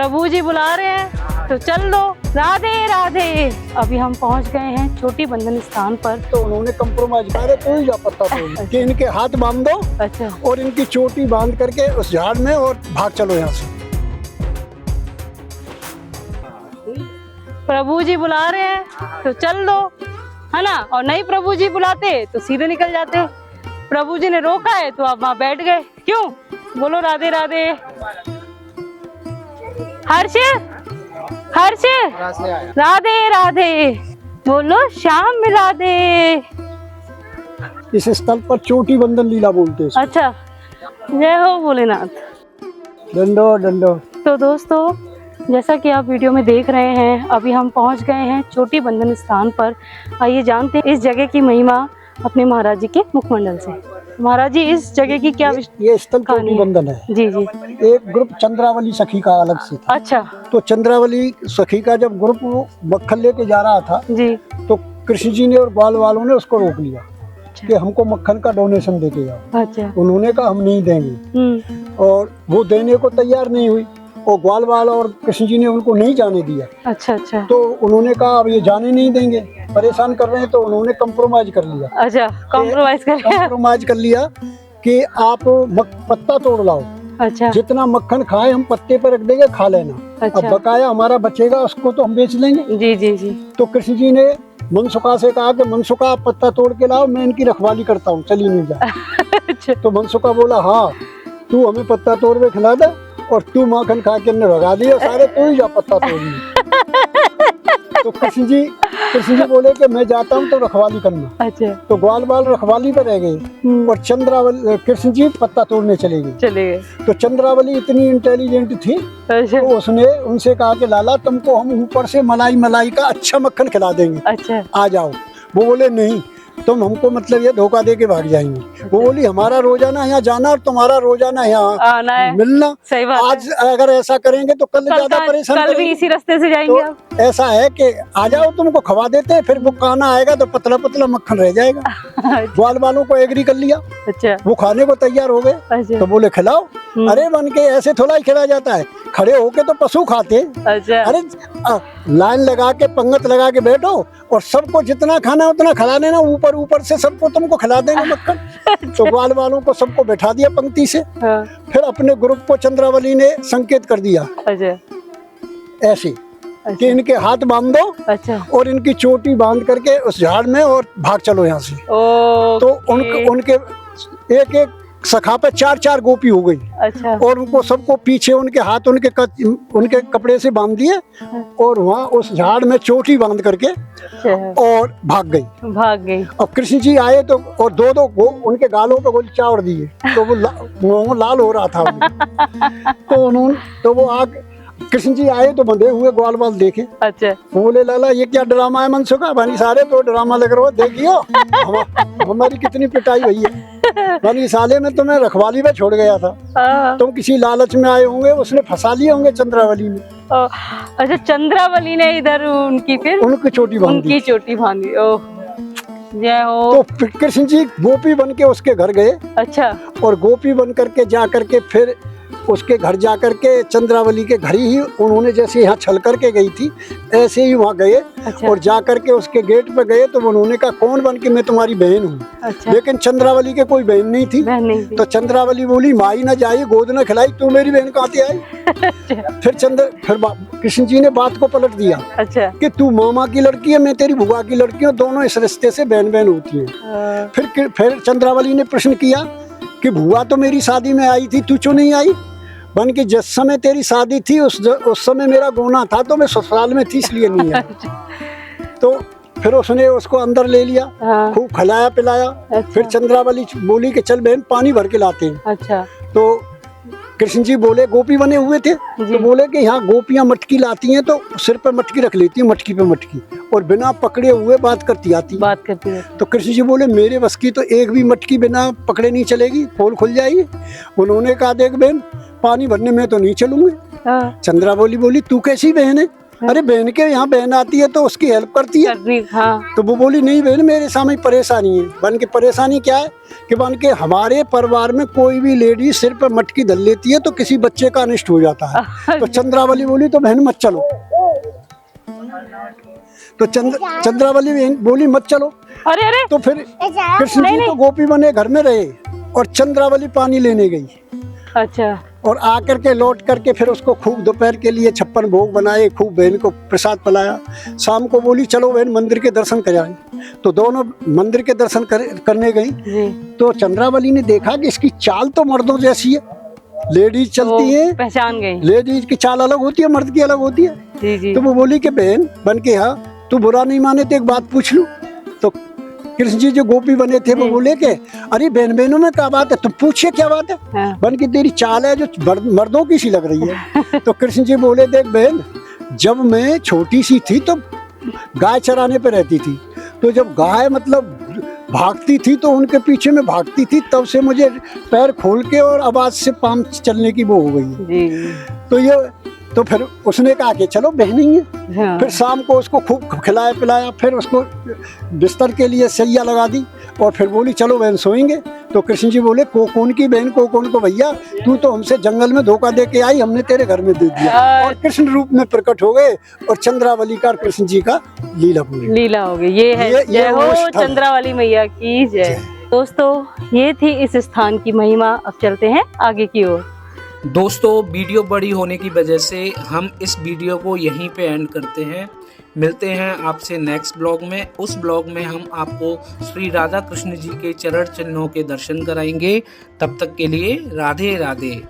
प्रभु जी बुला रहे हैं तो चल दो। राधे राधे। अभी हम पहुंच गए हैं छोटी बंधन स्थान पर। तो उन्होंने कंप्रोमाइज किया, तो ही जा पता तो कि इनके हाथ बांध दो अच्छा। और इनकी चोटी बांध करके उस झाड़ में और भाग चलो यहाँ से। प्रभु जी बुला रहे हैं तो चल दो, है ना। और नहीं प्रभु जी बुलाते तो सीधे निकल जाते। प्रभु जी ने रोका है तो आप वहाँ बैठ गए। क्यों? बोलो राधे राधे। हर्ष हर्ष राधे राधे। बोलो श्याम राधे। इस स्थल पर चोटी बंधन लीला बोलते हैं। अच्छा, जय हो भोलेनाथ। डंडो डंडो। तो दोस्तों, जैसा कि आप वीडियो में देख रहे हैं, अभी हम पहुंच गए हैं छोटी बंधन स्थान पर। आइए जानते हैं इस जगह की महिमा अपने महाराज जी के मुखमंडल से। महाराज जी, इस जगह की क्या ये स्थल चोटी बंधन है। जी जी। एक ग्रुप चंद्रावली सखी का अलग से था। अच्छा। तो चंद्रावली सखी का जब ग्रुप मक्खन लेके जा रहा था जी, तो कृष्ण जी ने और बाल वालों ने उसको रोक लिया कि हमको मक्खन का डोनेशन देके जाओ। अच्छा। उन्होंने कहा हम नहीं देंगे, और वो देने को तैयार नहीं हुई। और ग्वाल वाल और कृष्ण जी ने उनको नहीं जाने दिया। अच्छा अच्छा। तो उन्होंने कहा अब ये जाने नहीं देंगे, परेशान कर रहे हैं। तो उन्होंने कंप्रोमाइज कर लिया। अच्छा, कॉम्प्रोमाइज कर लिया। कंप्रोमाइज कर लिया कि आप पत्ता तोड़ लाओ। अच्छा। जितना मक्खन खाए हम पत्ते पर रख देंगे, खा लेना। अच्छा। अब बकाया हमारा बचेगा, उसको तो हम बेच लेंगे। जी जी जी। तो कृष्ण जी ने मनसुखा से कहा कि मनसुखा आप पत्ता तोड़ के लाओ, मैं इनकी रखवाली करता हूँ, चली नहीं जा। अच्छा। तो मनसुखा बोला हाँ, तू हमें पत्ता तोड़ के खिला दे और तू मक्खन खा के भगा दिया सारे, तू ही जा पत्ता तोड़ ली। तो कृष्ण जी बोले कि मैं जाता हूँ तो रखवाली करना। अच्छा। तो ग्वाल बाल रखवाली पे रह गए और चंद्रावली कृष्ण जी पत्ता तोड़ने चले गए। तो चंद्रावली इतनी इंटेलिजेंट थी। अच्छा। तो उसने उनसे कहा कि लाला तुमको हम ऊपर से मलाई का अच्छा मक्खन खिला देंगे। अच्छा। आ जाओ। वो बोले नहीं, तुम हमको मतलब ये धोखा दे के भाग जाएंगे। वो बोली हमारा रोजाना यहाँ जाना और तुम्हारा रोजाना यहाँ मिलना। सही बात। आज अगर ऐसा करेंगे तो कल ज्यादा परेशान कल भी इसी रास्ते से जाएंगे। तो ऐसा है कि आ जाओ, तुमको खवा देते हैं, फिर वो खाना आएगा तो पतला पतला मक्खन रह जाएगा। ग्वाल वालों को एग्री कर लिया। अच्छा। वो खाने को तैयार हो गए। तो बोले खिलाओ। अरे बन के ऐसे थोड़ा ही खिलाया जाता है, खड़े होके तो पशु खाते। अच्छा। अरे लाइन लगा के पंगत लगा के बैठो और सबको जितना खाना उतना खिला देना, ऊपर से सबको तुमको खिला देंगे मक्खन। तो ग्वाल वालों को सबको बैठा दिया पंक्ति से। फिर अपने ग्रुप को चंद्रावली ने संकेत कर दिया ऐसे कि इनके हाथ बांध दो। अच्छा। और इनकी चोटी बांध करके उस झाड़ में और भाग चलो यहाँ से। तो उनके एक एक सखा पे 4-4 गोपी हो गई। अच्छा। और उनको सबको पीछे उनके हाथ उनके कपड़े से बांध दिए और वहाँ उस झाड़ में चोटी बांध करके और भाग गई। अब कृष्ण जी आए तो और दो उनके गालों पे गोली चावड़ दिए। तो वो मुंह लाल हो रहा था। तो वो आग कृष्ण जी आए तो बंधे हुए ग्वाल बाल देखे। अच्छा। बोले लाला ये क्या ड्रामा है मनसुखा? भानी सारे तो ड्रामा लग रहा हो, देखियो हमारी कितनी पिटाई हुई है। भानी साले में तुम्हें रखवाली में छोड़ गया था, तुम किसी लालच में आए होंगे, उसने फंसा लिए होंगे चंद्रावली ने। अच्छा, चंद्रावली ने इधर उनकी चोटी बांधी। ओह जय हो। तो कृष्ण जी गोपी बन के उसके घर गए। अच्छा। और गोपी बन करके जा करके फिर उसके घर जा करके चंद्रावली के घर ही उन्होंने जैसे यहाँ छल करके गई थी ऐसे ही वहाँ गए। अच्छा। और जा करके उसके गेट पे गए तो उन्होंने कहा कौन बन के? मैं तुम्हारी बहन हूँ। अच्छा। लेकिन चंद्रावली के कोई बहन नहीं थी। तो चंद्रावली बोली माई न जाई गोद न खिलाई, तू मेरी बहन कहाँ से आई? फिर कृष्ण जी ने बात को पलट दिया। अच्छा। कि तू मामा की लड़की है, मैं तेरी बुआ की लड़की हूँ, दोनों इस रिश्ते से बहन बहन होती है। फिर चंद्रावली ने प्रश्न किया कि बुआ तो मेरी शादी में आई थी, तू क्यों नहीं आई? बन के जिस समय तेरी शादी थी उस समय मेरा गोना था, तो मैं ससुराल में थी इसलिए नहीं आई। तो फिर उसने उसको अंदर ले लिया। खूब खिलाया पिलाया। अच्छा। फिर चंद्रावली बोली कि चल बहन पानी भर के लाते हैं। अच्छा। तो कृष्ण जी बोले गोपी बने हुए थे तो बोले कि यहाँ गोपियाँ मटकी लाती हैं तो सिर पे मटकी रख लेती हैं, मटकी पे मटकी, और बिना पकड़े हुए बात करती आती है। तो कृष्ण जी बोले मेरे बस की तो एक भी मटकी बिना पकड़े नहीं चलेगी, पोल खुल जाएगी। उन्होंने कहा देख बहन पानी भरने में तो नहीं चलूंगी। चंद्रावली बोली तू कैसी बहन है? अरे बहन के यहाँ बहन आती है तो उसकी हेल्प करती है। हाँ। तो वो बोली नहीं बहन मेरे सामने परेशानी है। बन के परेशानी क्या है कि बन के हमारे परिवार में कोई भी लेडी सिर पर मटकी धर लेती है तो किसी बच्चे का अनिष्ट हो जाता है। तो चंद्रावली बोली तो बहन मत चलो। तो चंद्रावली बहन बोली मत चलो। अरे अरे तो फिर कृष्ण जी तो गोपी बने घर में रहे और चंद्रावली पानी लेने गई। अच्छा। और आकर के लौट करके फिर उसको खूब दोपहर के लिए 56 भोग बनाए, खूब बहन को प्रसाद पिलाया। शाम को बोली चलो बहन मंदिर के दर्शन कराएं। तो दोनों मंदिर के दर्शन करने गई। तो चंद्रावली ने देखा कि इसकी चाल तो मर्दों जैसी है, लेडीज चलती है, पहचान गई। लेडीज की चाल अलग होती है, मर्द की अलग होती है। जी जी। तो वो बोली कि बहन बन के हाँ तू बुरा नहीं माने तो एक बात पूछ लूं। तो कृष्ण जी जो गोपी बने थे वो बोले के अरे बहन बहनों में क्या बात है, तुम पूछिए क्या बात है। हाँ। बन की तेरी चाल है जो मर्दों की सी लग रही है। तो कृष्ण जी बोले देख बहन जब मैं छोटी सी थी तो गाय चराने पे रहती थी, तो जब गाय मतलब भागती थी तो उनके पीछे में भागती थी, तब से मुझे पैर खोल के और आवाज से पाँव चलने की वो हो गई है। तो ये तो फिर उसने कहा कि चलो बहन ही है। हाँ। फिर शाम को उसको खूब खिलाया पिलाया, फिर उसको बिस्तर के लिए सैया लगा दी और फिर बोली चलो बहन सोएंगे। तो कृष्ण जी बोले कौन की बहन कौन को भैया, तू तो हमसे जंगल में धोखा दे के आई, हमने तेरे घर में दे दिया। और कृष्ण रूप में प्रकट हो गए और चंद्रावली का कृष्ण जी का लीला पूरी लीला हो गई। ये है जय हो चंद्रावली मैया की जय। दोस्तों ये थी इस स्थान की महिमा। अब चलते हैं आगे की ओर। दोस्तों वीडियो बड़ी होने की वजह से हम इस वीडियो को यहीं पे एंड करते हैं। मिलते हैं आपसे नेक्स्ट ब्लॉग में। उस ब्लॉग में हम आपको श्री राधा कृष्ण जी के चरण चिन्हों के दर्शन कराएंगे। तब तक के लिए राधे राधे।